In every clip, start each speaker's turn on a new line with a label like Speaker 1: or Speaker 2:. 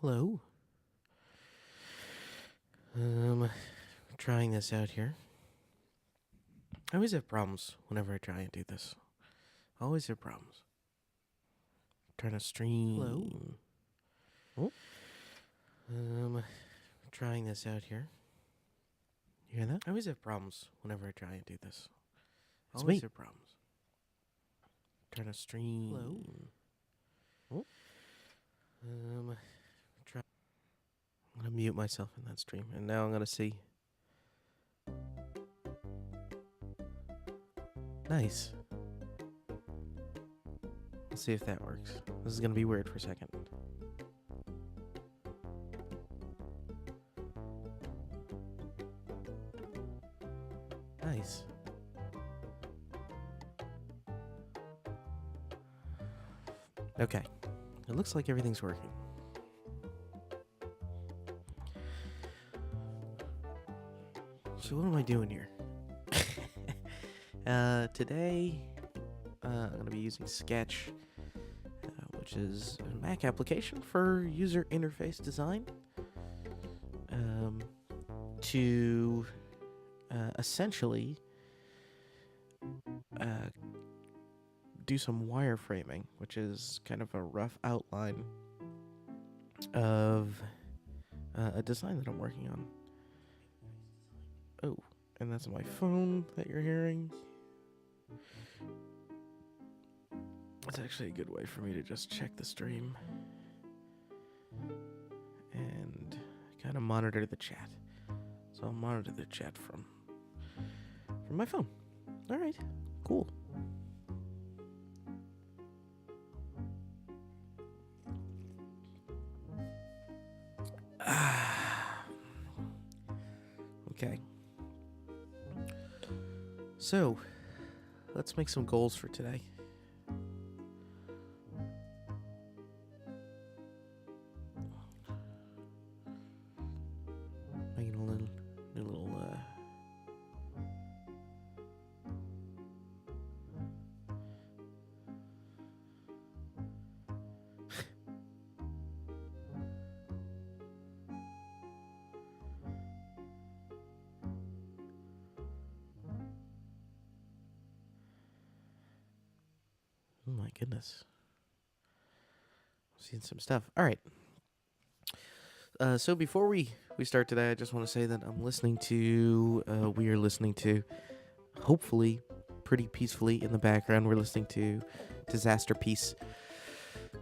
Speaker 1: Hello. Trying this out here. I always have problems whenever I try and do this. Always have problems. Trying to stream.
Speaker 2: Hello.
Speaker 1: Trying this out here. You hear that? I always have problems whenever I try and do this.
Speaker 2: It's
Speaker 1: Always
Speaker 2: me.
Speaker 1: have problems. Trying to stream.
Speaker 2: Hello.
Speaker 1: I'm gonna mute myself in that stream, and now I'm gonna see. Nice. Let's see if that works. This is gonna be weird for a second. Nice. Okay. It looks like everything's working. So what am I doing here? Today, I'm going to be using Sketch, which is a Mac application for user interface design, to essentially do some wireframing, which is kind of a rough outline of a design that I'm working on. Oh, and that's my phone that you're hearing. It's actually a good way for me to just check the stream and kind of monitor the chat. So I'll monitor the chat from my phone. All right, cool. Okay. So, let's make some goals for today. Making a little Oh my goodness. I'm seeing some stuff. All right. So before we start today, I just want to say that we are listening to, hopefully, pretty peacefully in the background, we're listening to Disaster Piece.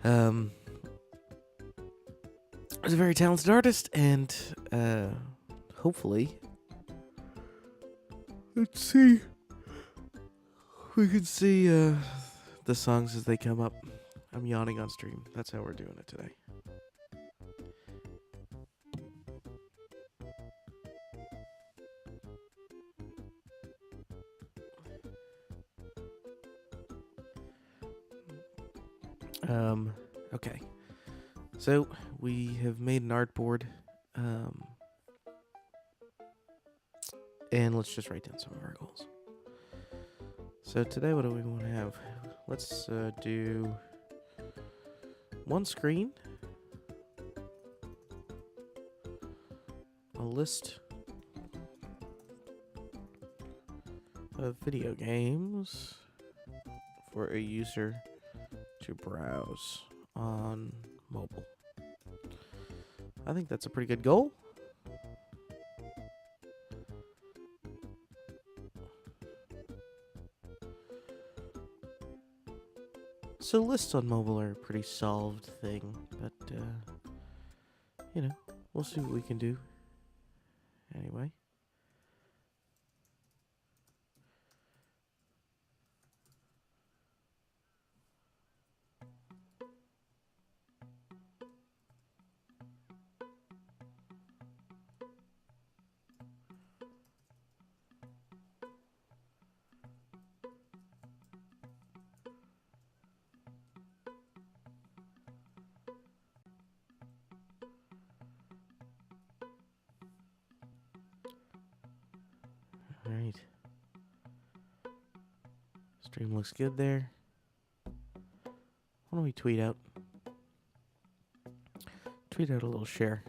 Speaker 1: He's a very talented artist, and hopefully, let's see, we can see the songs as they come up. I'm yawning on stream. That's how we're doing it today. Okay. So, we have made an artboard. And let's just write down some of our goals. So today, what do we want to have? Let's do one screen, a list of video games for a user to browse on mobile. I think that's a pretty good goal. So lists on mobile are a pretty solved thing, but, we'll see what we can do. Anyway. Alright. Stream looks good there. Why don't we tweet out? Tweet out a little share.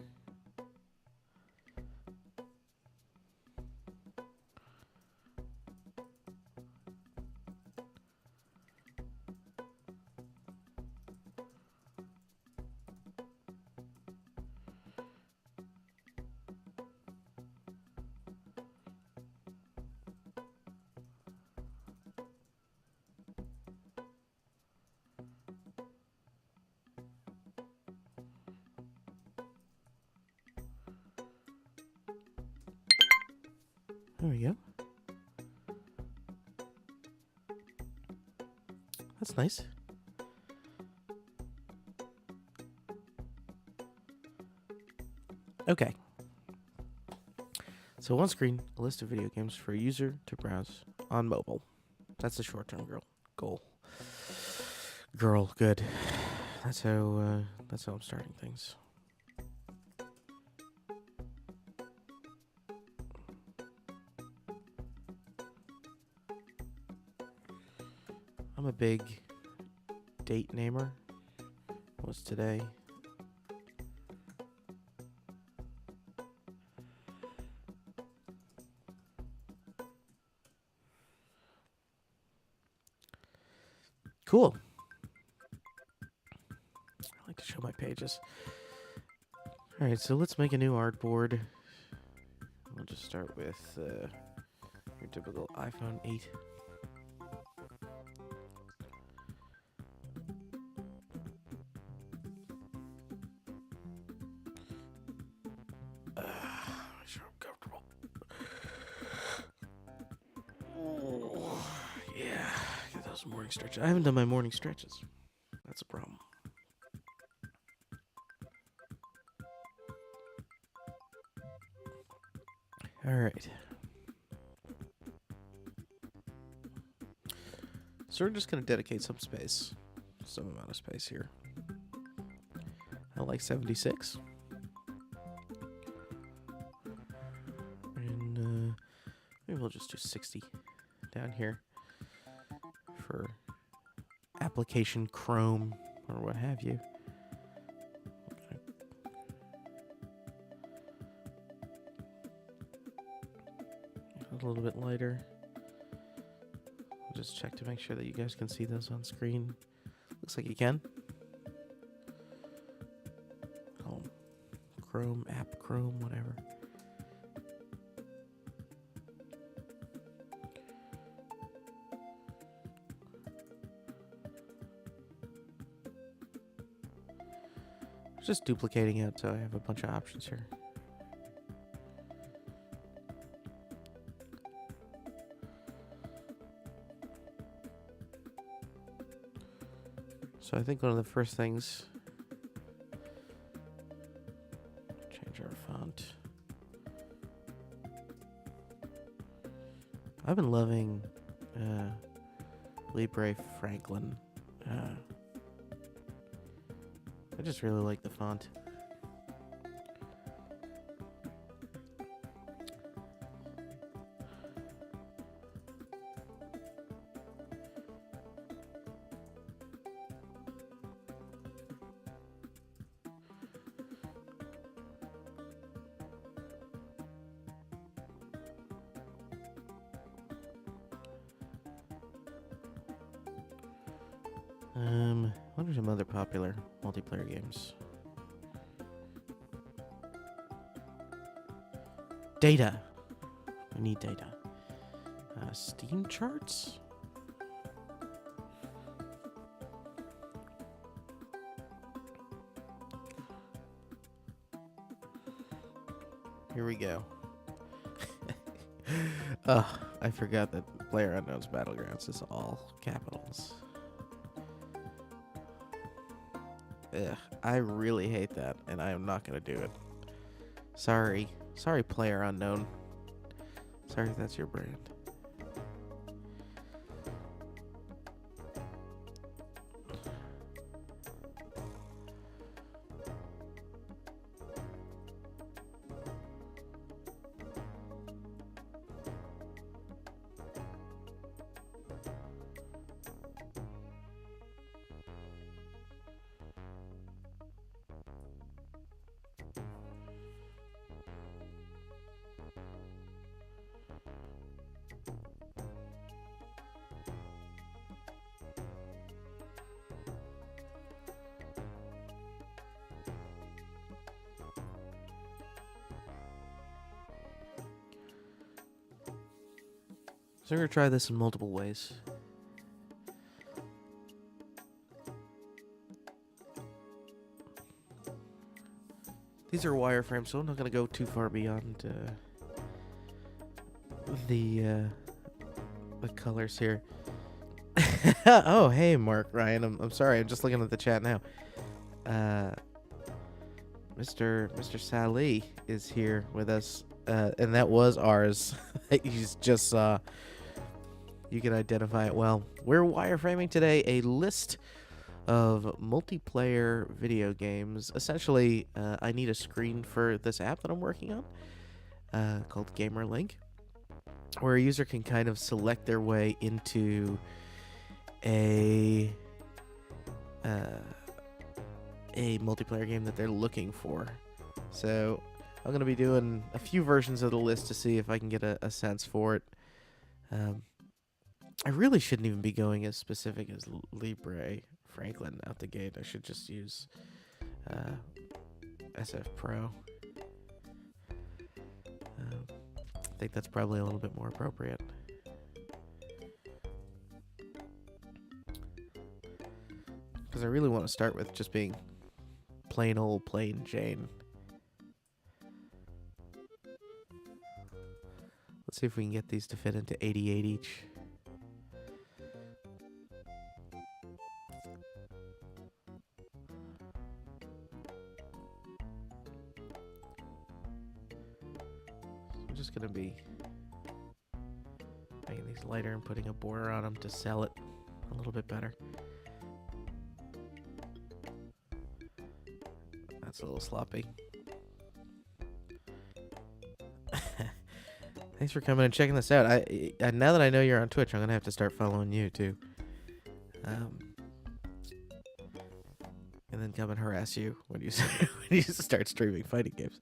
Speaker 1: There we go. That's nice. Okay. So on screen, a list of video games for a user to browse on mobile. That's the short-term goal. Girl, good. That's how I'm starting things. I'm a big date namer. What's today? Cool. I like to show my pages. All right, so let's make a new artboard. We'll just start with your typical iPhone 8. Make sure I'm comfortable. Yeah, get those morning stretches. I haven't done my morning stretches. That's a problem. All right. So we're just going to dedicate some amount of space here. I like 76. And maybe we'll just do 60 down here for application Chrome or what have you. A little bit lighter. Just check to make sure that you guys can see those on screen. Looks like you can. Chrome, app Chrome, whatever. Just duplicating it so I have a bunch of options here. So I think one of the first things, change our font. I've been loving Libre Franklin. I just really like the font. What are some other popular multiplayer games? Data. I need data. Steam charts? Here we go. I forgot that PlayerUnknown's Battlegrounds is all capitals. Ugh, I really hate that, and I am not going to do it. Sorry, PlayerUnknown. Sorry if that's your brand. So we're going to try this in multiple ways. These are wireframes, so I'm not going to go too far beyond the colors here. Oh, hey, Mark, Ryan. I'm sorry. I'm just looking at the chat now. Mr. Sally is here with us, and that was ours. You just saw. You can identify it well. We're wireframing today a list of multiplayer video games. Essentially, I need a screen for this app that I'm working on, called GamerLink, where a user can kind of select their way into a multiplayer game that they're looking for. So I'm going to be doing a few versions of the list to see if I can get a sense for it. I really shouldn't even be going as specific as Libre Franklin out the gate. I should just use SF Pro. I think that's probably a little bit more appropriate. Because I really want to start with just being plain old plain Jane. Let's see if we can get these to fit into 88 each. I'm just going to be making these lighter and putting a border on them to sell it a little bit better. That's a little sloppy. Thanks for coming and checking this out. I now that I know you're on Twitch, I'm gonna have to start following you too, and then come and harass you when you when you start streaming fighting games.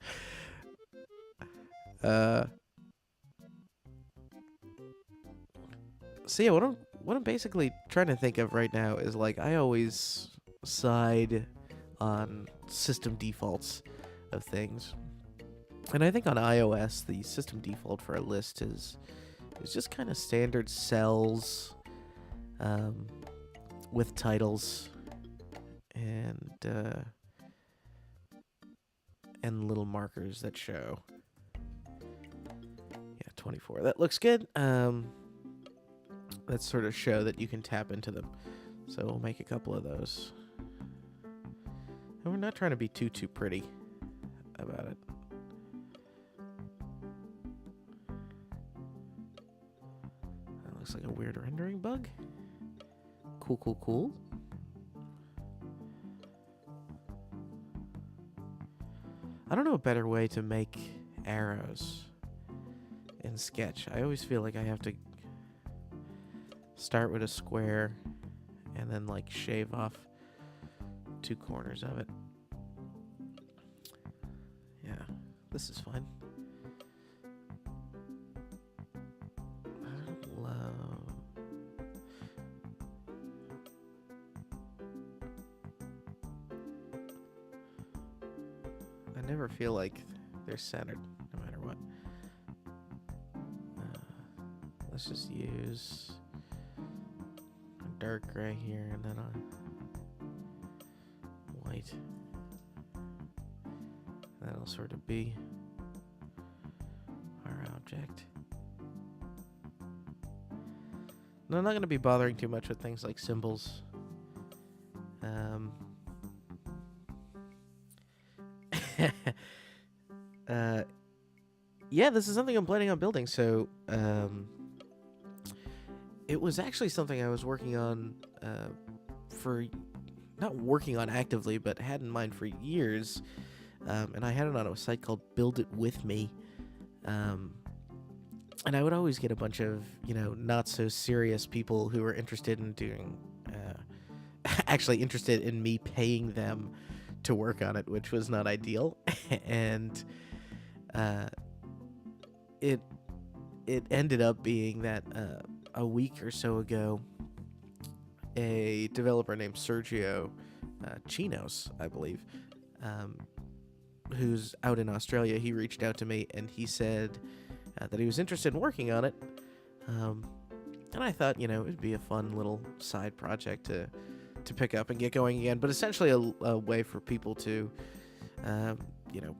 Speaker 1: So yeah, what I'm basically trying to think of right now is, like, I always side on system defaults of things. And I think on iOS, the system default for a list is just kind of standard cells with titles and little markers that show. Yeah, 24. That looks good. That sort of show that you can tap into them. So we'll make a couple of those. And we're not trying to be too pretty about it. Looks like a weird rendering bug. Cool. I don't know a better way to make arrows in Sketch. I always feel like I have to start with a square and then, like, shave off 2 corners of it. Yeah, this is fine. I never feel like they're centered, no matter what. Let's just use a dark gray here and then a white. That'll sort of be our object. No, I'm not going to be bothering too much with things like symbols. Yeah, this is something I'm planning on building. So, it was actually something I was working on not working on actively, but had in mind for years. And I had it on a site called Build It With Me. And I would always get a bunch of, not so serious people who were interested in doing, actually interested in me paying them to work on it, which was not ideal. And it ended up being that a week or so ago, a developer named Sergio Chinos, I believe, who's out in Australia, he reached out to me and he said that he was interested in working on it, And I thought, it'd be a fun little side project to pick up and get going again. But essentially a way for people to, um, you know,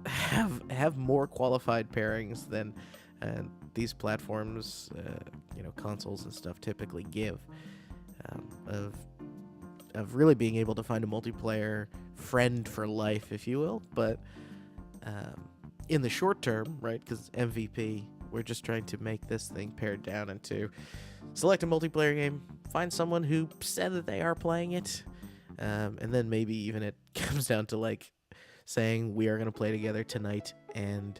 Speaker 1: have more qualified pairings than these platforms, consoles and stuff typically give. Of really being able to find a multiplayer friend for life, if you will. But in the short term, right, because MVP, we're just trying to make this thing pared down into select a multiplayer game, find someone who said that they are playing it, and then maybe even it comes down to like saying we are going to play together tonight and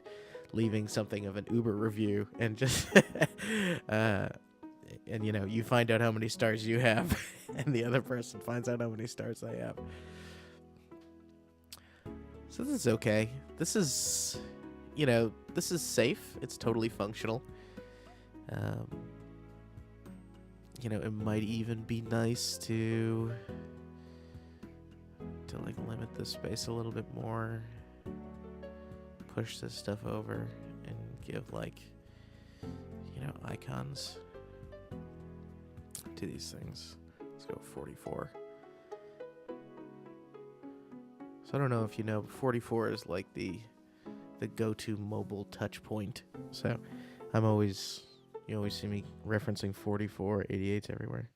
Speaker 1: leaving something of an Uber review and just and you find out how many stars you have and the other person finds out how many stars they have. So this is okay. This is safe. It's totally functional. It might even be nice to like limit the space a little bit more, push this stuff over, and give like icons to these things. Let's go 44. So I don't know if you know, but 44 is like the go-to mobile touch point. So you always see me referencing 44, 88s everywhere.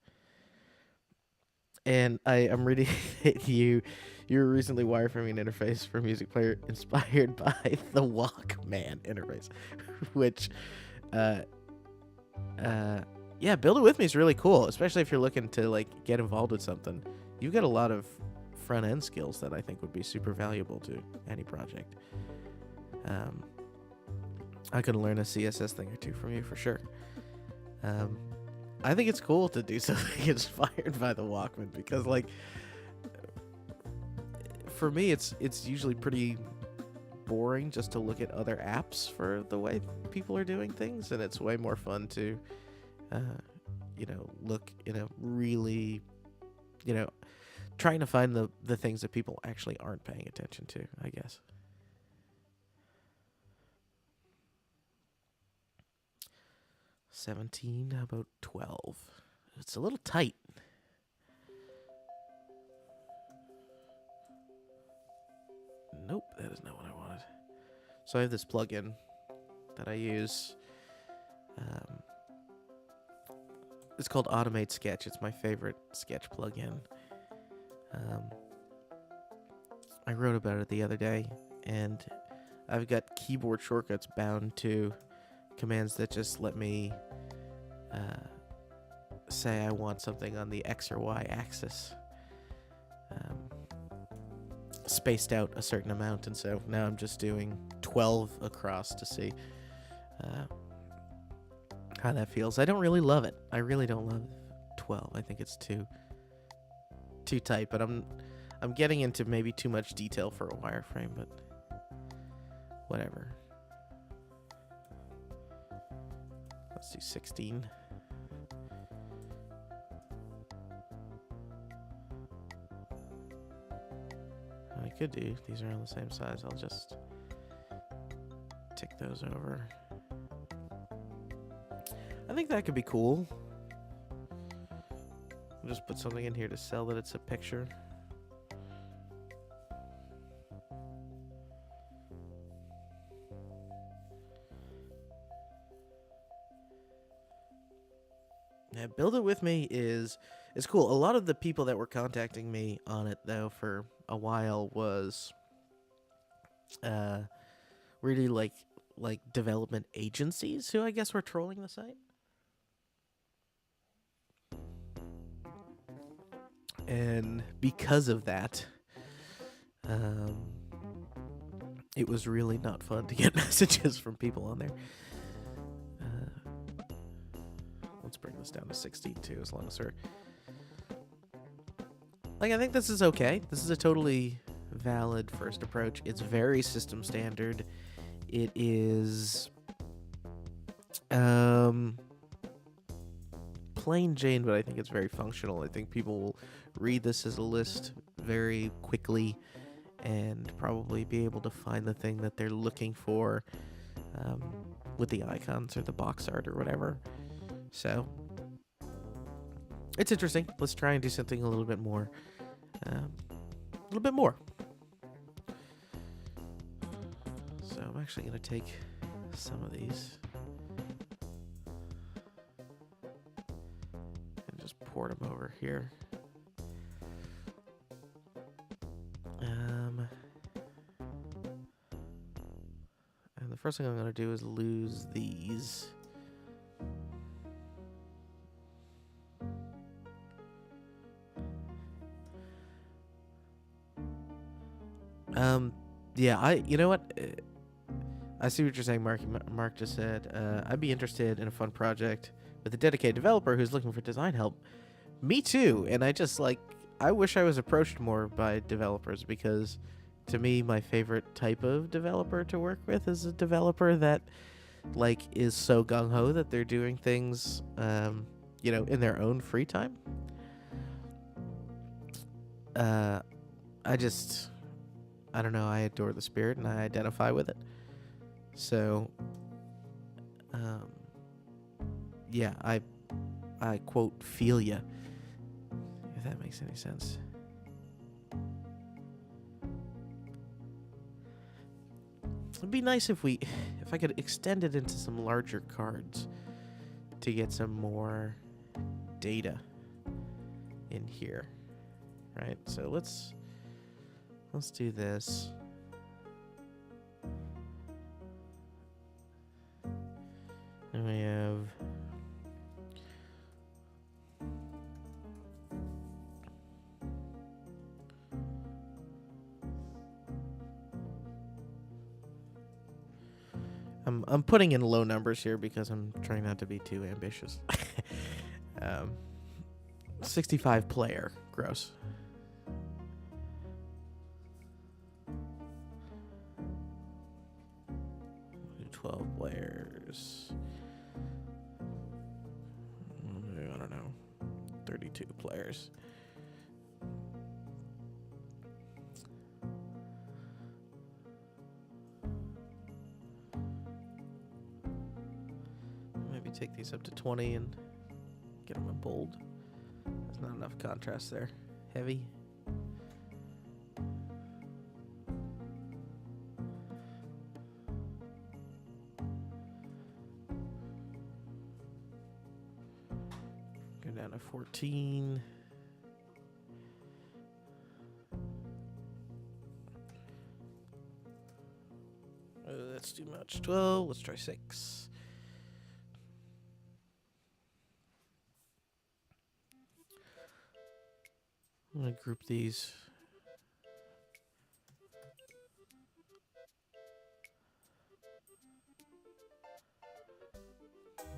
Speaker 1: And I'm reading that you were recently wireframing an interface for a music player inspired by the Walkman interface, which, Build It With Me is really cool, especially if you're looking to like get involved with something. You've got a lot of front end skills that I think would be super valuable to any project. I could learn a CSS thing or two from you for sure. I think it's cool to do something inspired by the Walkman because, like, for me, it's usually pretty boring just to look at other apps for the way people are doing things, and it's way more fun to, look in a really, trying to find the things that people actually aren't paying attention to, I guess. $17, how about $12? It's a little tight. Nope, that is not what I wanted. So I have this plugin that I use. It's called Automate Sketch. It's my favorite sketch plugin. I wrote about it the other day, and I've got keyboard shortcuts bound to commands that just let me say I want something on the X or Y axis spaced out a certain amount, and so now I'm just doing 12 across to see how that feels. I don't really love it. I really don't love 12. I think it's too tight, but I'm getting into maybe too much detail for a wireframe, but whatever. Let's do 16. I could do, these are all the same size. I'll just tick those over. I think that could be cool. I'll just put something in here to sell that it's a picture. Yeah, Build It With Me is cool. A lot of the people that were contacting me on it, though, for a while was really like development agencies who I guess were trolling the site. And because of that, it was really not fun to get messages from people on there. Let's bring this down to 16 too, as long as we're... Like, I think this is okay. This is a totally valid first approach. It's very system standard. It is plain Jane, but I think it's very functional. I think people will read this as a list very quickly and probably be able to find the thing that they're looking for with the icons or the box art or whatever. So it's interesting. Let's try and do something a little bit more. So I'm actually going to take some of these and just port them over here. And the first thing I'm going to do is lose these. Yeah, you know what? I see what you're saying, Mark. Mark just said, I'd be interested in a fun project with a dedicated developer who's looking for design help. Me too. And I wish I was approached more by developers, because to me, my favorite type of developer to work with is a developer that is so gung-ho that they're doing things, in their own free time. I don't know, I adore the spirit and I identify with it. So, yeah, I quote, feel ya, if that makes any sense. It'd be nice if I could extend it into some larger cards to get some more data in here, right? So let's do this. And we have I'm putting in low numbers here because I'm trying not to be too ambitious. 65 player gross. 12 players. I don't know. 32 players. Maybe take these up to 20 and get them in bold. There's not enough contrast there. Heavy. Go down to 14. Oh, that's too much. 12. Let's try 6. I'm going to group these.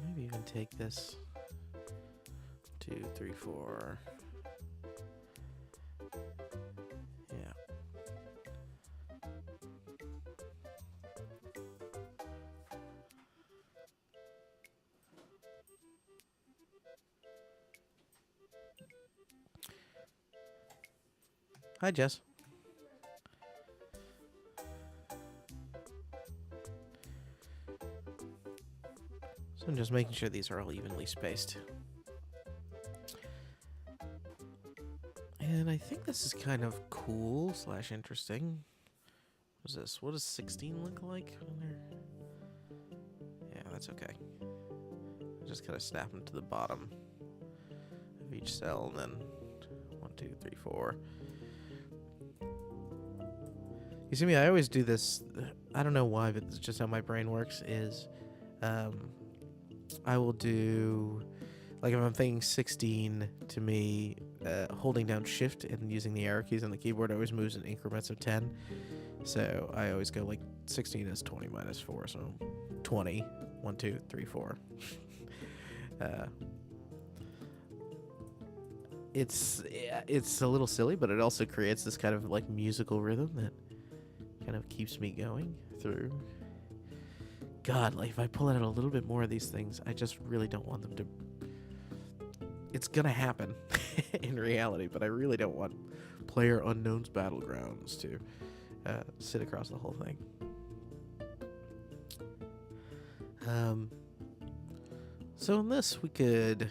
Speaker 1: Maybe even take this. 2, 3, 4. Yeah. Hi, Jess. So I'm just making sure these are all evenly spaced. And I think this is kind of cool / interesting. What's this? What does 16 look like? Yeah, that's okay. I just kind of snap them to the bottom of each cell, and then 1, 2, 3, 4. You see me, I always do this. I don't know why, but it's just how my brain works is I will do, if I'm thinking 16, to me, holding down shift and using the arrow keys on the keyboard always moves in increments of 10. So I always go 16 is 20 minus 4, so 20, 1, 2, 3, 4. It's a little silly, but it also creates this kind of musical rhythm that kind of keeps me going through. God, if I pull out a little bit more of these things, I just really don't want them to. It's gonna happen in reality, but I really don't want PlayerUnknown's Battlegrounds to sit across the whole thing. Um, so in this, we could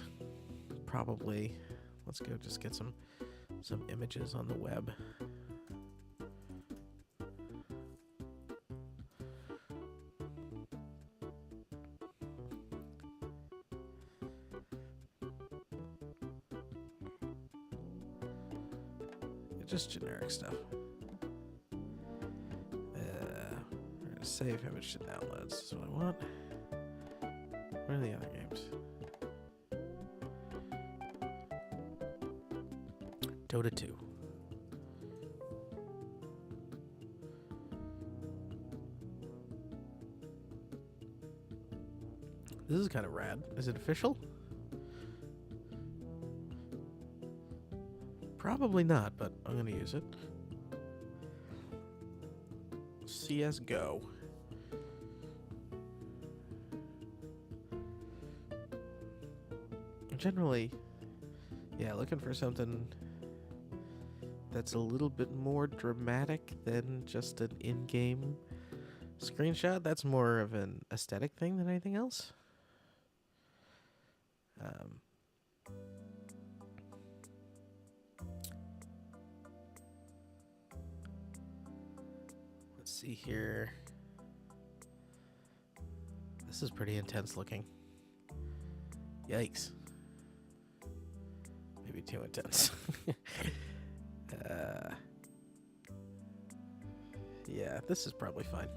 Speaker 1: probably, let's go just get some images on the web. Just generic stuff. We're gonna save image to downloads. That's what I want. Where are the other games? Dota 2. This is kind of rad. Is it official? Probably not, but I'm going to use it. CSGO. Generally, yeah, looking for something that's a little bit more dramatic than just an in-game screenshot. That's more of an aesthetic thing than anything else. Let's see here. This is pretty intense looking. Yikes. Maybe too intense. Yeah, this is probably fine.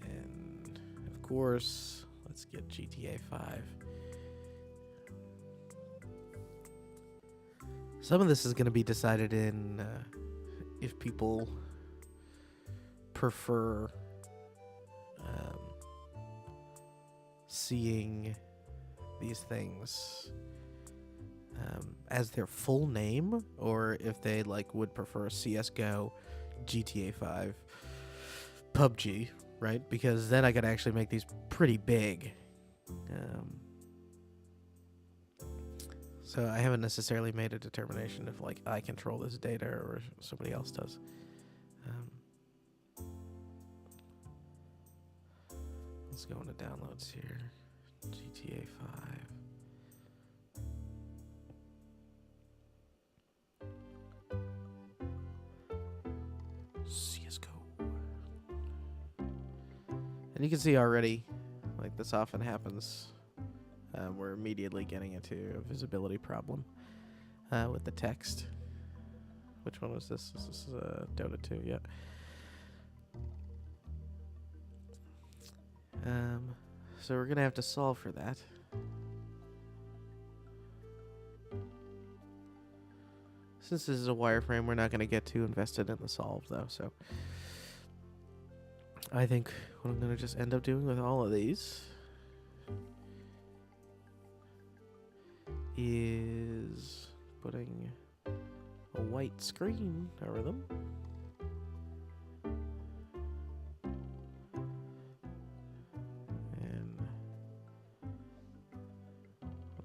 Speaker 1: And of course, let's get GTA 5. Some of this is going to be decided in if people prefer seeing these things as their full name, or if they would prefer CSGO, GTA 5, PUBG, right? Because then I could actually make these pretty big. So I haven't necessarily made a determination if I control this data or somebody else does. Let's go into downloads here. GTA 5. CSGO. And you can see already, this often happens. We're immediately getting into a visibility problem with the text. Which one was this? This is Dota 2, yeah. So we're going to have to solve for that. Since this is a wireframe, we're not going to get too invested in the solve, though. So I think what I'm going to just end up doing with all of these is putting a white screen over them. And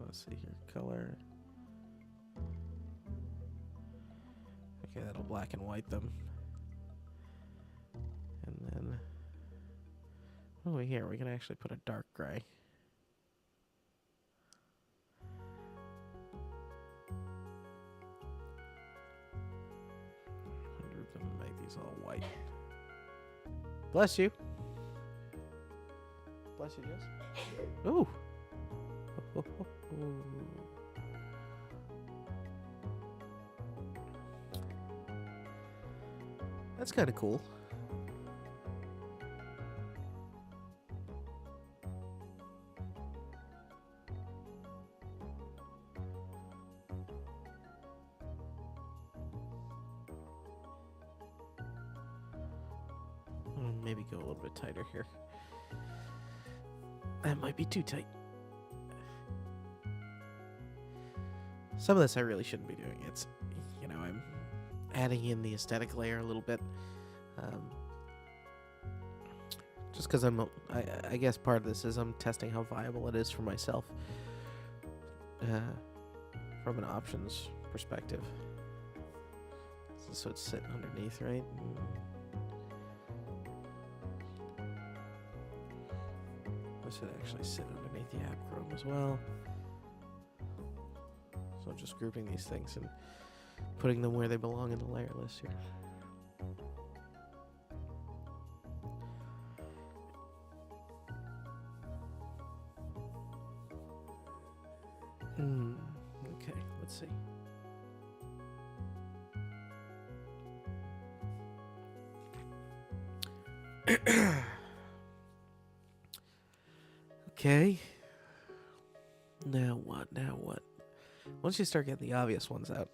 Speaker 1: let's see here, color. Okay, that'll black and white them. And then over here, we can actually put a dark gray. Make these all white. Bless you. Bless you, Jess. Ooh. That's kind of cool. Maybe go a little bit tighter here. That might be too tight. Some of this I really shouldn't be doing. It's, I'm adding in the aesthetic layer a little bit. Just because I guess part of this is I'm testing how viable it is for myself from an options perspective. So it's sitting underneath, right? This would actually sit underneath the app Chrome as well. So I'm just grouping these things and putting them where they belong in the layer list here. Okay, let's see. Okay. Now what? Now what? Once you start getting the obvious ones out,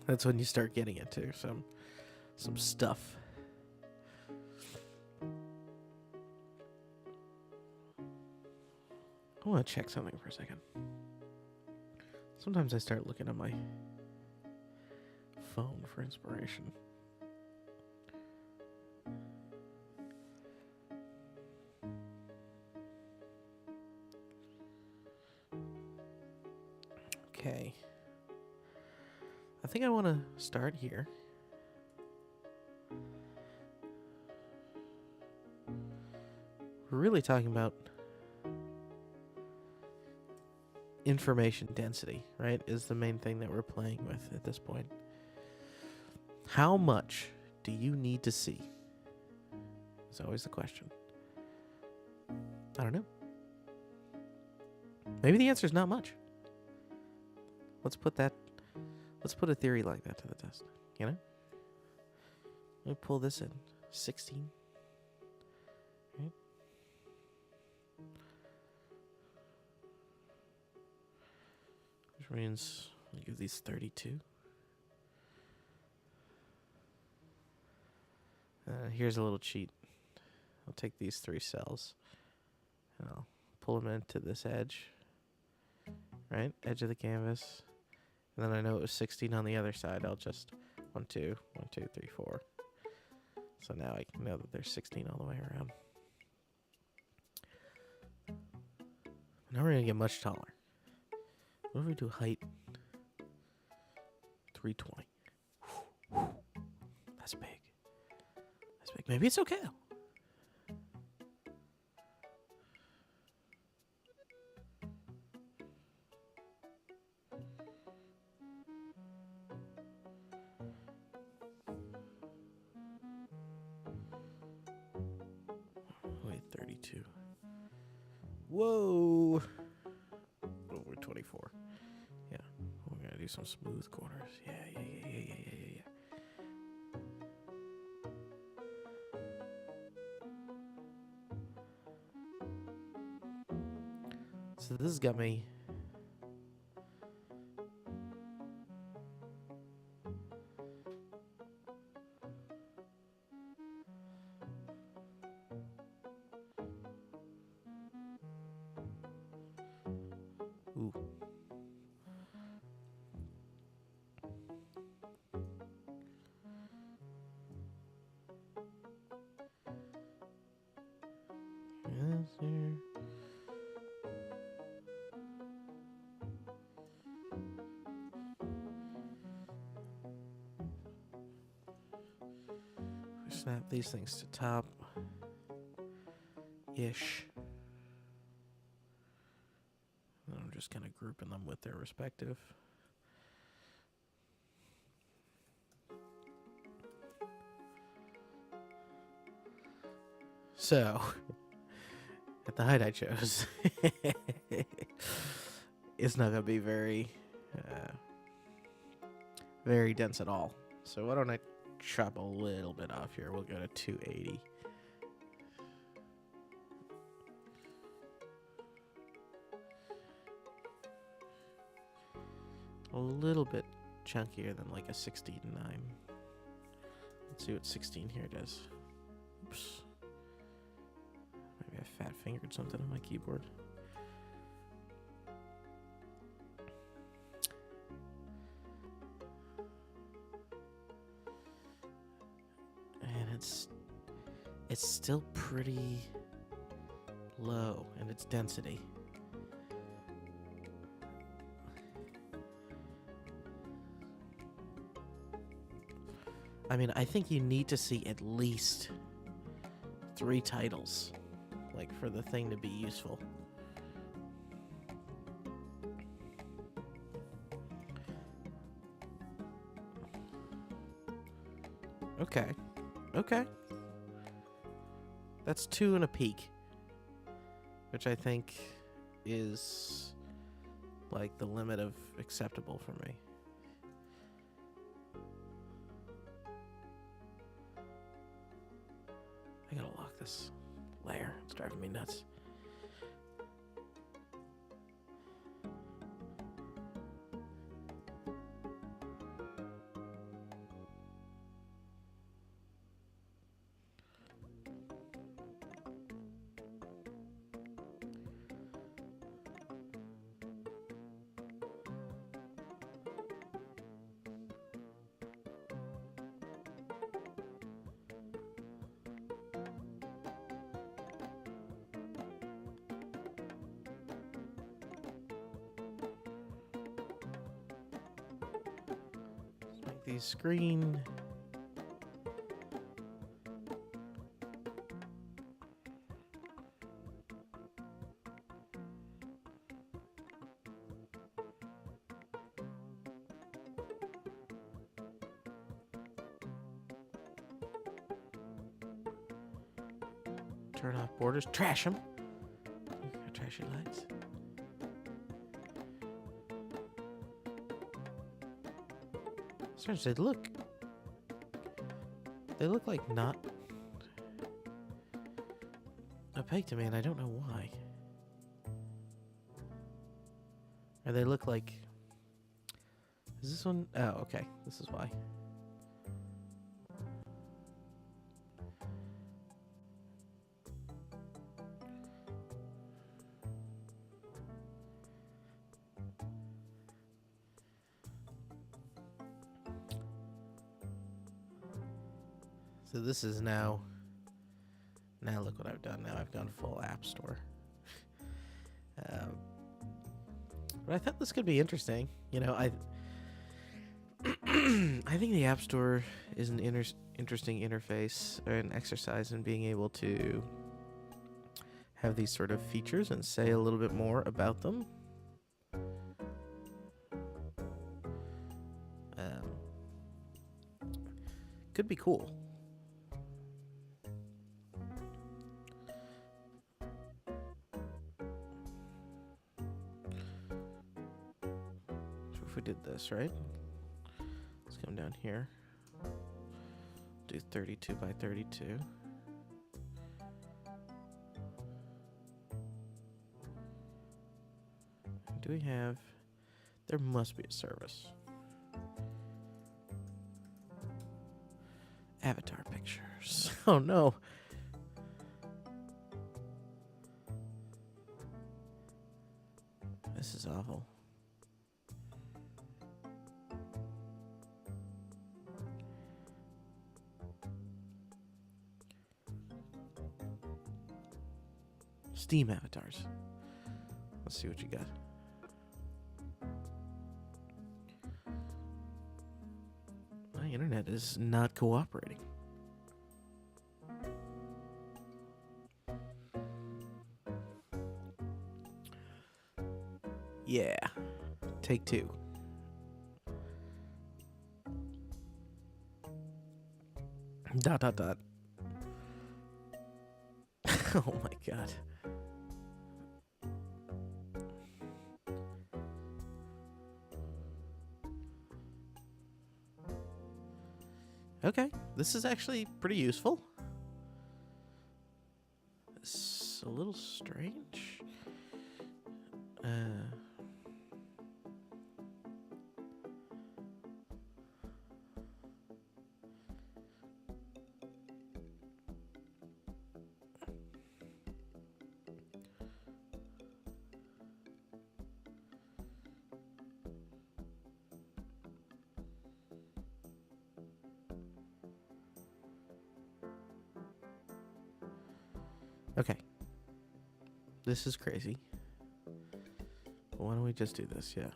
Speaker 1: that's when you start getting into some stuff. I want to check something for a second. Sometimes I start looking at my phone for inspiration. Okay. I think I want to start here. We're really talking about information density, right? Is the main thing that we're playing with at this point. How much do you need to see? Is always the question. I don't know. Maybe the answer is not much. Let's put a theory like that to the test, you know? Let me pull this in. 16. Right? Which means I'll give these 32. Here's a little cheat. I'll take these 3 cells and I'll pull them into this edge, right? Edge of the canvas. And then I know it was 16 on the other side. I'll just 1, 2, 1, 2, 3, 4. So now I know that there's 16 all the way around. Now we're going to get much taller. What if we do height 320? That's big. That's big. Maybe it's okay though. Wait, 32. Whoa. Over 24. Yeah. We're going to do some smooth corners. Yeah. So this has got me. Ooh. Yes, sir. Snap these things to top ish. And I'm just kind of grouping them with their respective. So, at the height I chose, it's not going to be very dense at all. So why don't I chop a little bit off here? We'll go to 280. A little bit chunkier than like a 16.9. Let's see what 16 here does. Oops. Maybe I fat fingered something on my keyboard. And it's still pretty low in its density. I mean, I think you need to see at least 3 titles
Speaker 2: like for the thing to be useful. Okay. Okay. That's 2 and a peak, which I think is like the limit of acceptable for me. I gotta lock this layer. It's driving me nuts. Make these screen. Turn off borders. Trash them. Trashy lights. Seriously, they look like not opaque to me, and I don't know why. Or they look like, is this one? Oh, okay, this is why. So this is now look what I've done. Now I've gone full App Store. But I thought this could be interesting. You know, I think the App Store is an interesting interface or an exercise in being able to have these sort of features and say a little bit more about them. Could be cool. If we did this, right? Let's come down here. Do 32 by 32. Do we have... There must be a service. Avatar pictures. Oh no. This is awful. Steam avatars. Let's see what you got. My internet is not cooperating. Yeah. Take 2. Dot. Oh my god. Okay, this is actually pretty useful. It's a little strange. Okay. This is crazy. Why don't we just do this? Yeah.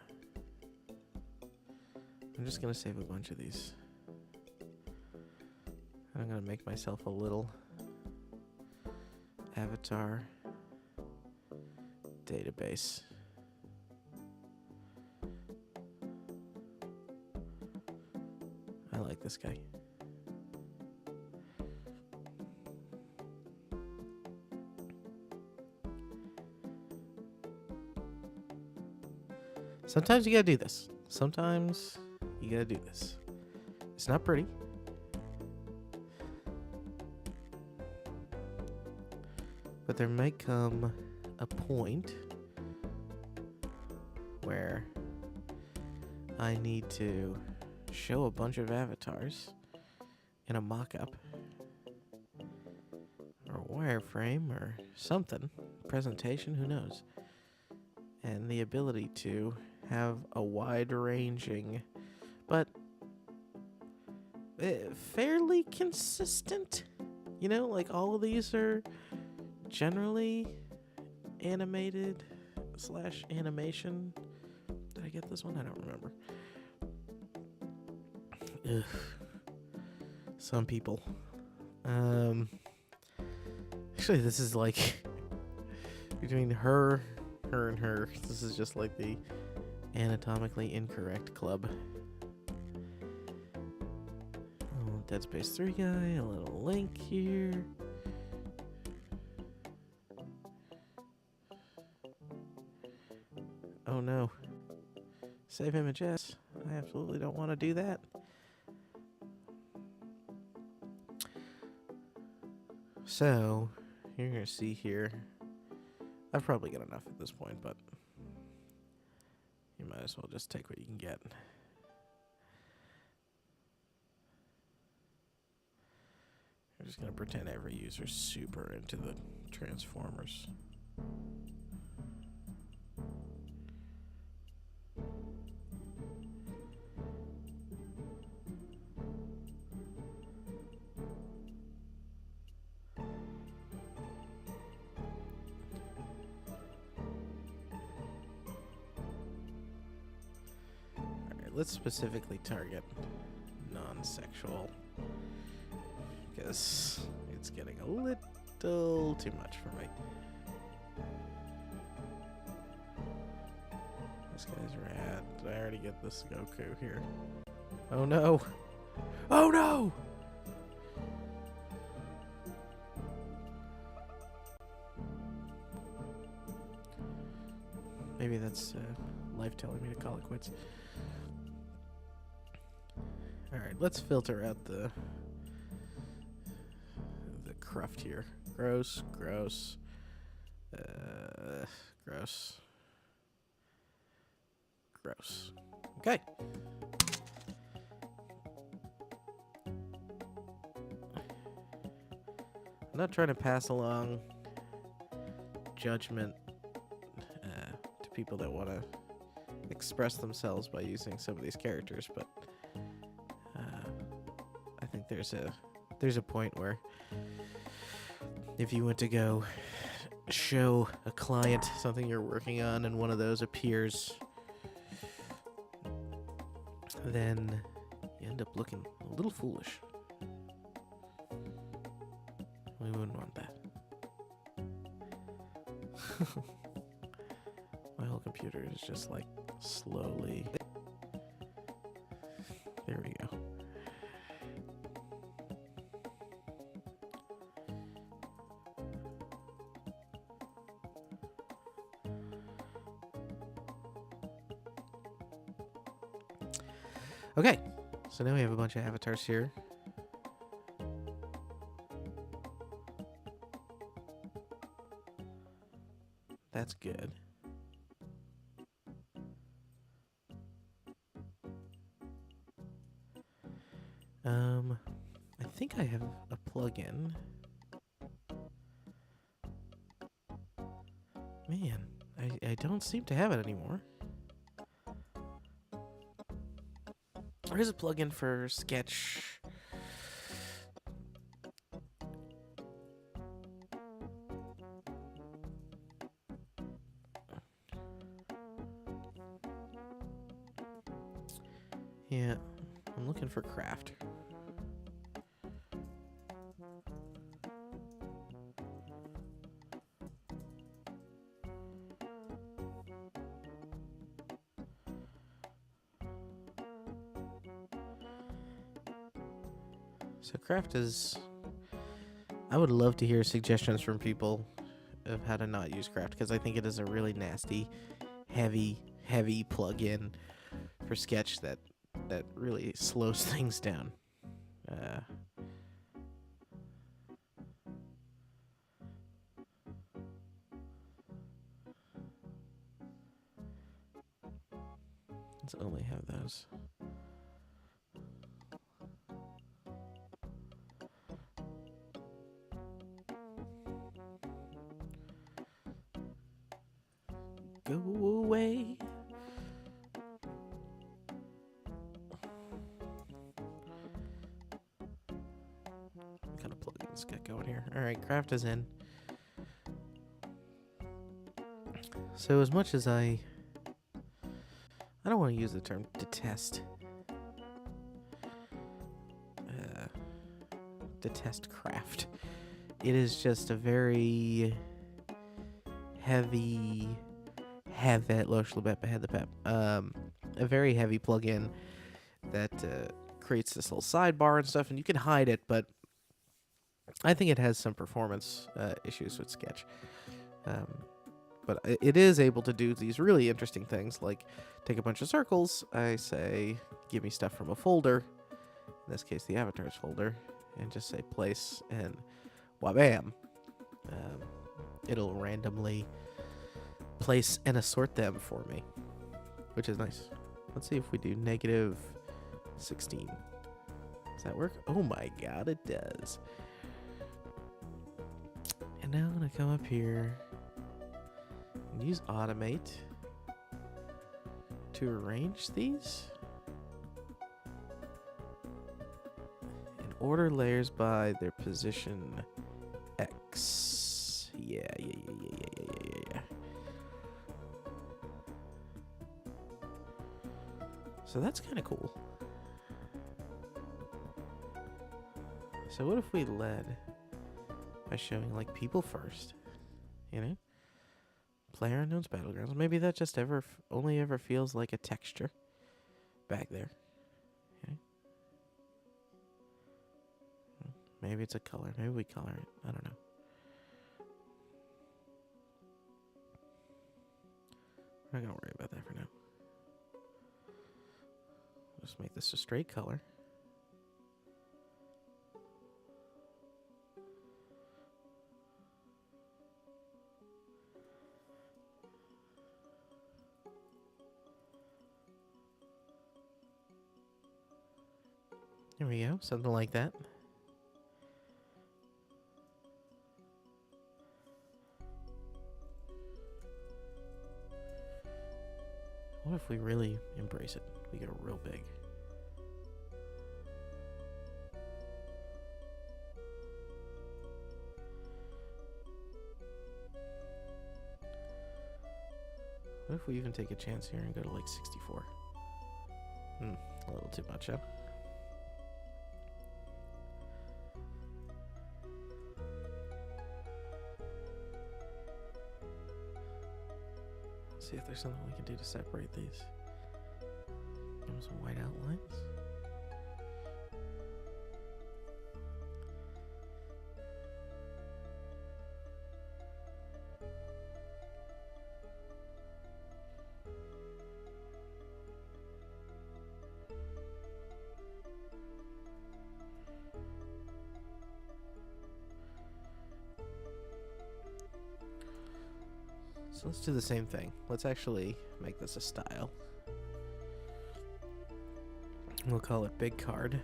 Speaker 2: I'm just going to save a bunch of these. I'm going to make myself a little Avatar database. I like this guy. Sometimes you gotta do this. Sometimes you gotta do this. It's not pretty. But there might come a point where I need to show a bunch of avatars in a mock-up or wireframe or something, presentation, who knows, and the ability to have a wide-ranging but fairly consistent, you know, like all of these are generally animated / animation. Did I get this one? I don't remember. Ugh. Some people. Actually, this is like between her and her. This is just like the anatomically incorrect club. Oh, Dead Space 3 guy, a little Link here. Oh no. Save images. I absolutely don't want to do that. So, you're going to see here. I've probably got enough at this point, but you might as well just take what you can get. I'm just going to pretend every user's super into the Transformers. Let's specifically target non-sexual, because it's getting a little too much for me. This guy's rad. Did I already get this Goku here? Oh no! Oh no! Maybe that's life telling me to call it quits. Alright, let's filter out the cruft here. Gross, gross, gross, gross. Okay. I'm not trying to pass along judgment to people that want to express themselves by using some of these characters, but I think there's a point where if you went to go show a client something you're working on and one of those appears, then you end up looking a little foolish. We wouldn't want that. My whole computer is just like slowly. There we go. Okay, so now we have a bunch of avatars here. That's good. I think I have a plugin. Man, I don't seem to have it anymore. There is a plugin for Sketch. Yeah, I'm looking for Craft. So craft is... I would love to hear suggestions from people of how to not use craft, because I think it is a really nasty, heavy plug-in for Sketch that really slows things down. Let's only have those. Go away. What kind of plugins got going here? Alright, craft is in. So as much as I don't want to use the term detest. Detest craft. It is just a very heavy a very heavy plugin that creates this little sidebar and stuff, and you can hide it, but I think it has some performance issues with Sketch. But it is able to do these really interesting things, like take a bunch of circles. I say, give me stuff from a folder, in this case the avatars folder, and just say place, and wabam. It'll randomly place and assort them for me, which is nice. Let's see if we do negative 16. Does that work? Oh my god, it does. And now I'm going to come up here and use automate to arrange these and order layers by their position X. Yeah. So that's kind of cool. So what if we led by showing like people first, you know? Player unknown's battlegrounds. Maybe that just only ever feels like a texture back there. Okay. Maybe it's a color. Maybe we color it. I don't know. We're not gonna worry about that for now. Just make this a straight color. There we go, something like that. What if we really embrace it? We go real big. What if we even take a chance here and go to like 64? A little too much, huh? See if there's something we can do to separate these. Give them some white outlines. So let's do the same thing. Let's actually make this a style. We'll call it big card.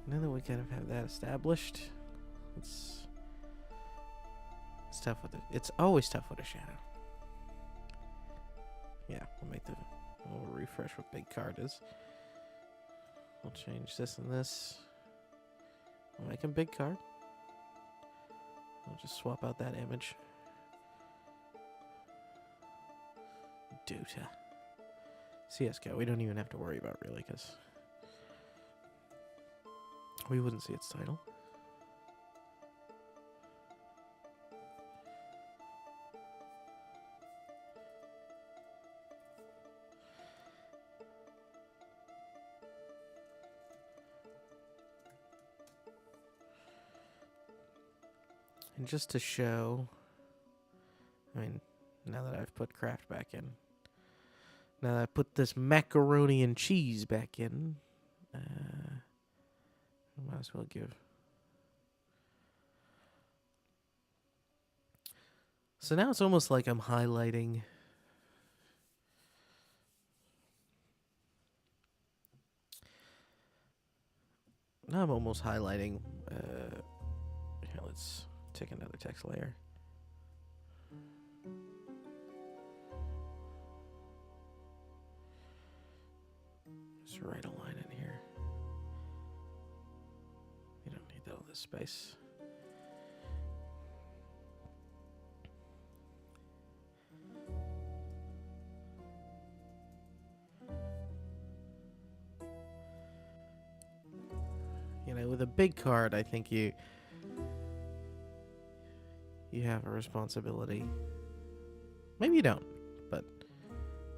Speaker 2: Now that we kind of have that established, it's tough with it. It's always tough with a shadow. Yeah, we'll refresh what big card is. We'll change this and this. We'll make a big card. I'll just swap out that image. Dota. CSGO, we don't even have to worry about really, because we wouldn't see its title. And just to show, I mean, now that I've put craft back in, now that I put this macaroni and cheese back in, I might as well give. So now it's almost like I'm highlighting. Now I'm almost highlighting. Here, let's take another text layer. Just write a line in here. You don't need all this space. You know, with a big card, I think you have a responsibility. Maybe you don't, but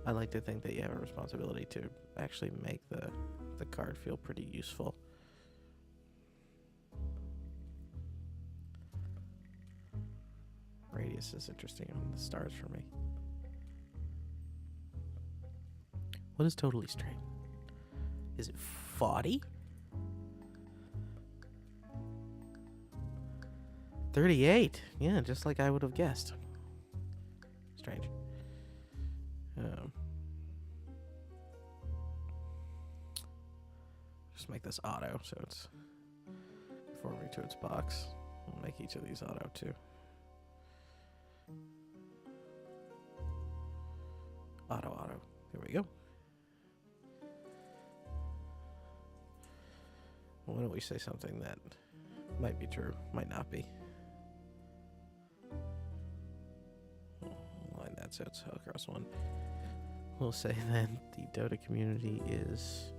Speaker 2: I like to think that you have a responsibility to actually make the card feel pretty useful. Radius is interesting on the stars for me. What is totally straight? Is it 40? 38. Yeah, just like I would have guessed. Strange. Just make this auto so it's conforming to its box. We'll make each of these auto too. Auto. Here we go. Why don't we say something that might be true, might not be. Line that so it's across one. We'll say that the Dota community is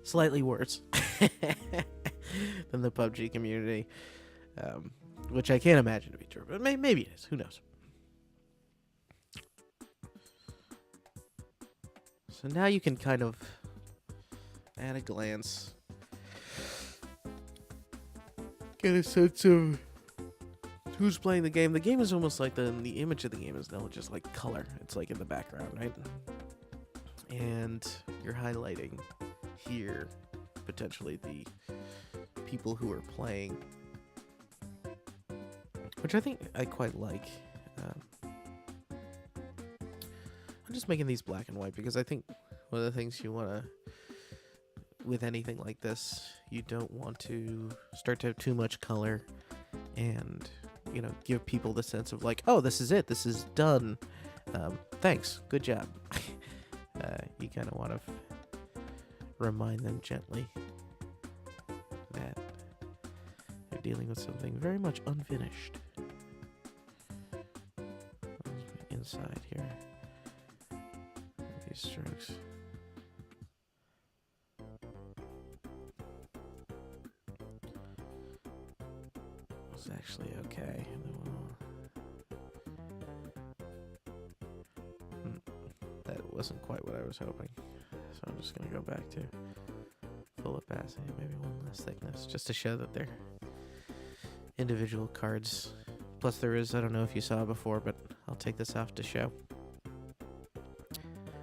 Speaker 2: slightly worse than the PUBG community, which I can't imagine to be true, but maybe it is. Who knows? So now you can kind of, at a glance, get a sense of who's playing the game. The game is almost like the image of the game is now just like color. It's like in the background, right? And you're highlighting here potentially the people who are playing, which I think I quite like. I'm just making these black and white because I think one of the things you want to, with anything like this, you don't want to start to have too much color and, you know, give people the sense of like, oh, this is it, this is done, thanks, good job. You kind of want to remind them gently that they're dealing with something very much unfinished. Inside here, these strokes. It's actually okay. That wasn't quite what I was hoping. So I'm just going to go back to full opacity, maybe one less thickness, just to show that they're individual cards. Plus there is, I don't know if you saw before, but I'll take this off to show.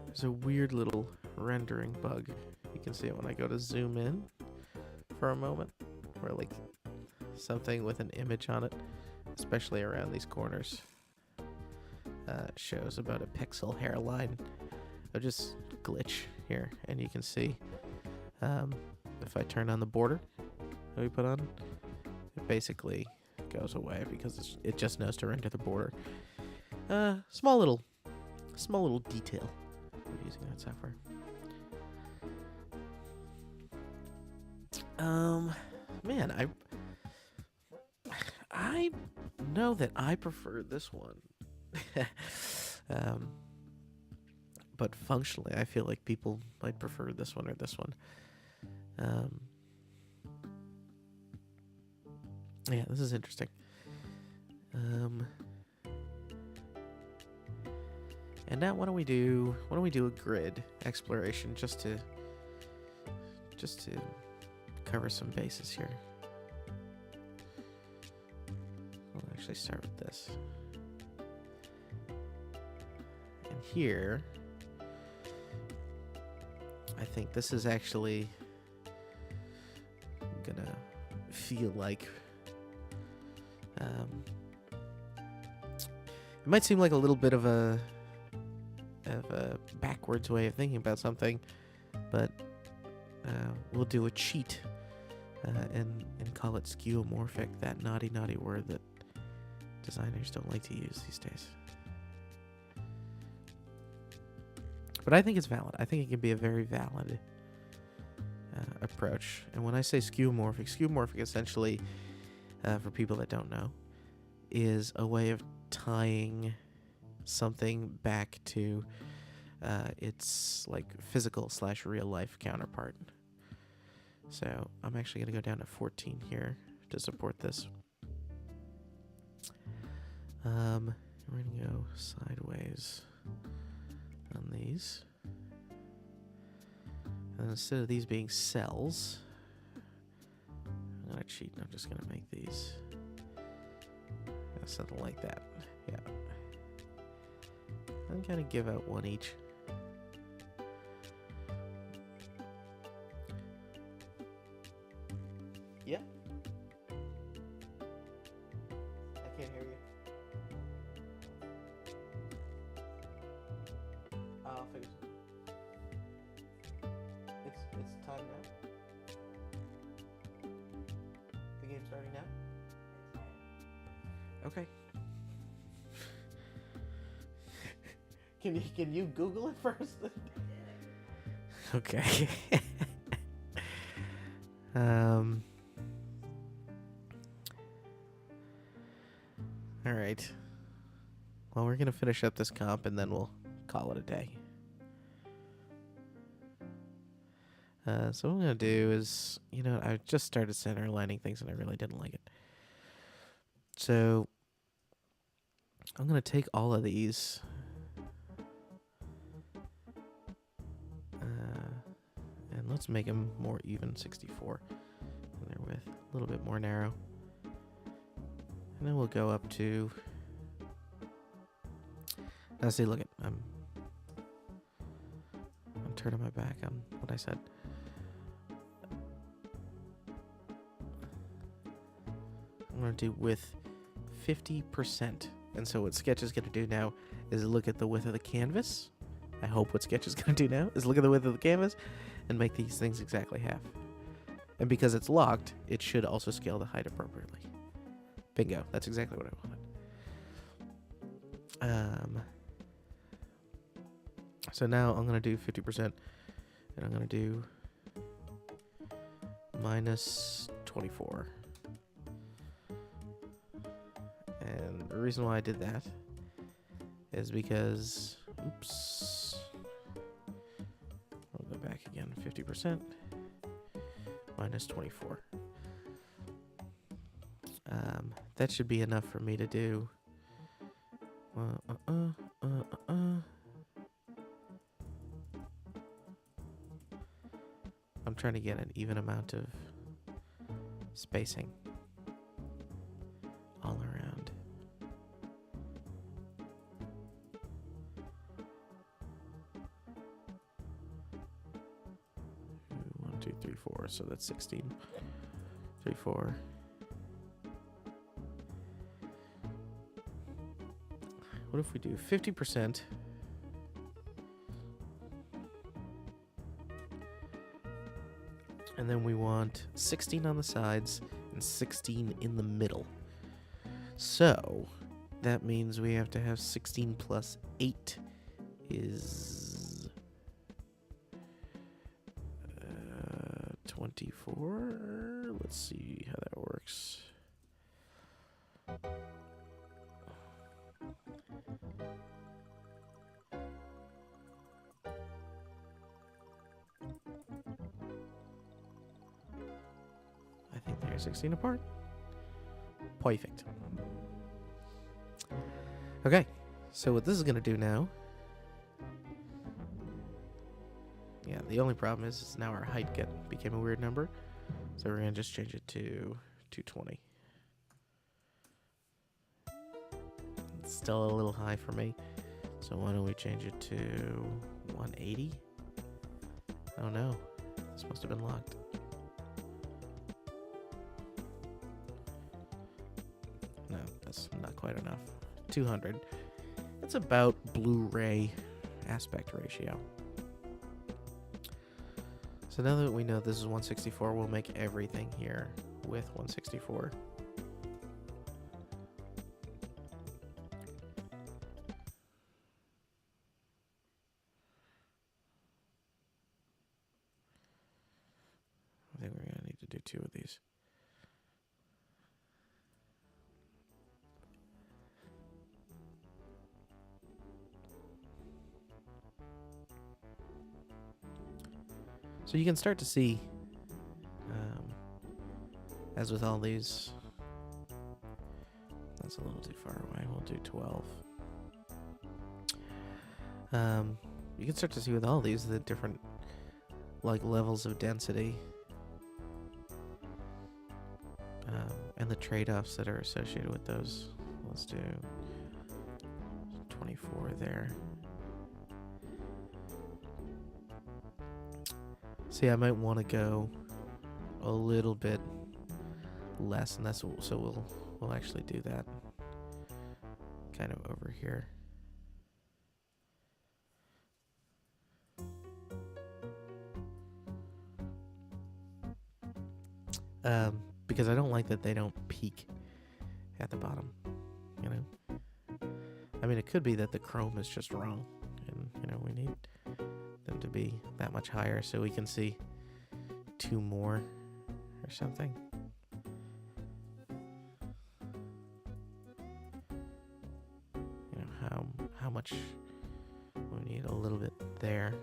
Speaker 2: There's a weird little rendering bug. You can see it when I go to zoom in for a moment, where like something with an image on it, especially around these corners, shows about a pixel hairline. I'll just glitch here, and you can see if I turn on the border that we put on, it basically goes away because it just knows to render the border. Small little detail of using that software. Man, I know that I prefer this one. But functionally, I feel like people might prefer this one or this one. Yeah, this is interesting. And now why don't we do a grid exploration just to cover some bases here.
Speaker 1: actually start with this. And here, I think this is actually gonna feel like it might seem like a little bit of a backwards way of thinking about something, but we'll do a cheat and call it skeuomorphic, that naughty word that designers don't like to use these days. But I think it's valid. I think it can be a very valid approach. And when I say skeuomorphic essentially, for people that don't know, is a way of tying something back to its like physical / real life counterpart. So I'm actually going to go down to 14 here to support this. We're going to go sideways on these. And instead of these being cells, I'm going to cheat and I'm just going to make these something like that. Yeah. I'm going to give out one each. Yeah. I can't hear you. I'll fix it. It's time now. The game's starting now? Okay. Can you Google it first? Okay. All right. Well, we're gonna finish up this comp and then we'll call it a day. So what I'm gonna do is, I just started center aligning things and I really didn't like it. So I'm gonna take all of these. And let's make them more even, 64. And they're with a little bit more narrow. And then we'll go up to... Now see, look, I'm turning my back on what I said. I'm going to do width 50%. And so what Sketch is going to do now is look at the width of the canvas. I hope what Sketch is going to do now is look at the width of the canvas and make these things exactly half. And because it's locked, it should also scale the height appropriately. Bingo. That's exactly what I wanted. So now I'm going to do 50%, and I'm going to do minus 24. And the reason why I did that is because, oops, I'll go back again, 50%, minus 24. That should be enough for me to do, I'm trying to get an even amount of spacing all around. 1, 2, 3, 4. So that's 16. 3, 4. What if we do 50%? And then we want 16 on the sides and 16 in the middle. So that means we have to have 16 plus 8 is 24. Let's see how that works. I think they're 16 apart. Perfect. Okay, so what this is going to do now... Yeah, the only problem is now our height became a weird number. So we're going to just change it to 220.
Speaker 2: still a little high for me. So why don't we change it to 180? Oh no, this must have been locked. No, that's not quite enough. 200. That's about Blu-ray aspect ratio. So now that we know this is 164, we'll make everything here with 164. I think we're going to need to do 2 of these. So you can start to see, as with all these, that's a little too far away. We'll do 12. You can start to see with all these the different like levels of density and the trade-offs that are associated with those. Let's do 24 there. See, I might want to go a little bit less, and that's so we'll actually do that kind of over here. Because I don't like that they don't peak at the bottom, you know. I mean, it could be that the chrome is just wrong, and you know we need them to be that much higher so we can see 2 more or something. You know how much we need a little bit there.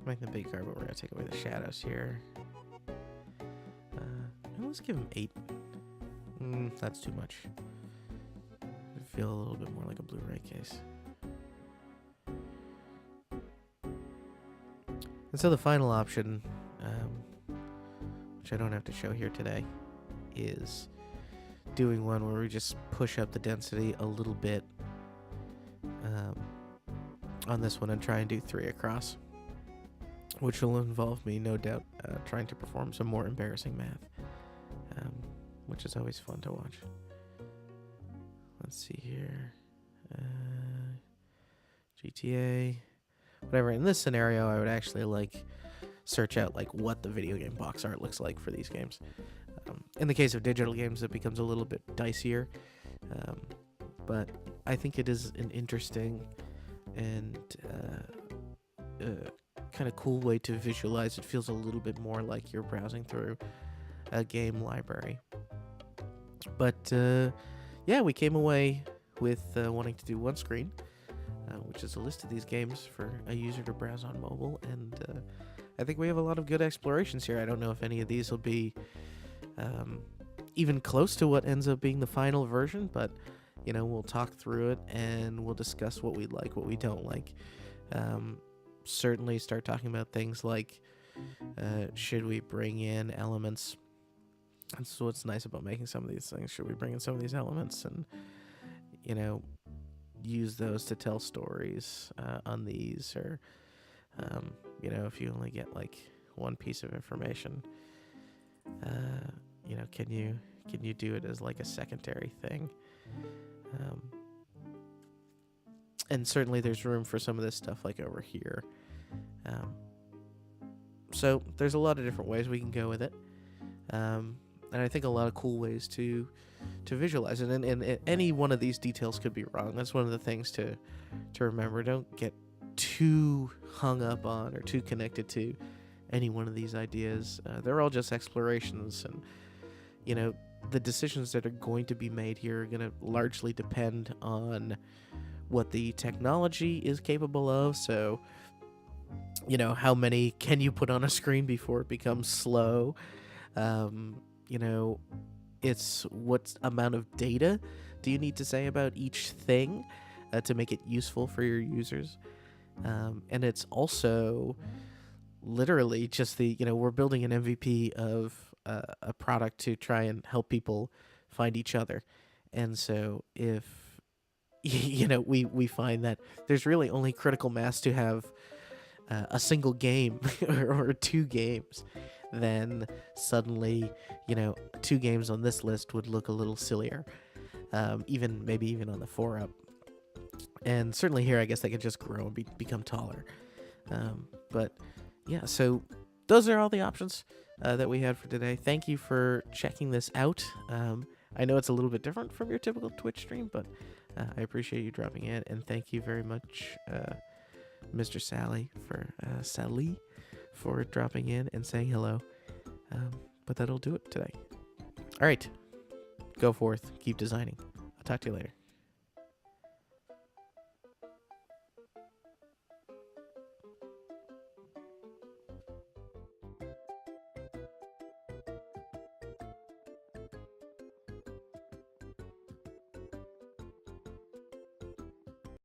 Speaker 2: Make the big card, but we're gonna take away the shadows here. Let's give him 8. That's too much. I feel a little bit more like a Blu-ray case. And so the final option, which I don't have to show here today, is doing one where we just push up the density a little bit on this one and try and do 3 across, which will involve me, no doubt, trying to perform some more embarrassing math, which is always fun to watch. Let's see here. GTA, whatever. In this scenario, I would actually like search out like what the video game box art looks like for these games. In the case of digital games, it becomes a little bit dicier, but I think it is an interesting and kind of cool way to visualize. It feels a little bit more like you're browsing through a game library. But yeah, we came away with wanting to do one screen, which is a list of these games for a user to browse on mobile, and I think we have a lot of good explorations here. I don't know if any of these will be even close to what ends up being the final version, but you know, we'll talk through it and we'll discuss what we like, what we don't like. Certainly start talking about things like should we bring in elements. That's what's nice about making some of these things. Should we bring in some of these elements and, you know, use those to tell stories on these, or you know, if you only get like one piece of information, you know, can you do it as like a secondary thing? And certainly there's room for some of this stuff like over here. So there's a lot of different ways we can go with it. And I think a lot of cool ways to visualize it. And any one of these details could be wrong. That's one of the things to remember. Don't get too hung up on or too connected to any one of these ideas. They're all just explorations, and you know, the decisions that are going to be made here are going to largely depend on what the technology is capable of. So, you know, how many can you put on a screen before it becomes slow? You know, it's what amount of data do you need to say about each thing to make it useful for your users?
Speaker 1: And it's also literally just we're building an MVP of a product to try and help people find each other. And so if we find that there's really only critical mass to have a single game or two games, then suddenly, two games on this list would look a little sillier, maybe even on the 4-up. And certainly here, I guess they could just grow and become taller. But yeah, so those are all the options that we had for today. Thank you for checking this out. I know it's a little bit different from your typical Twitch stream, but I appreciate you dropping in, and thank you very much, Mr. Sally for dropping in and saying hello. But that'll do it today. All right, go forth, keep designing. I'll talk to you later.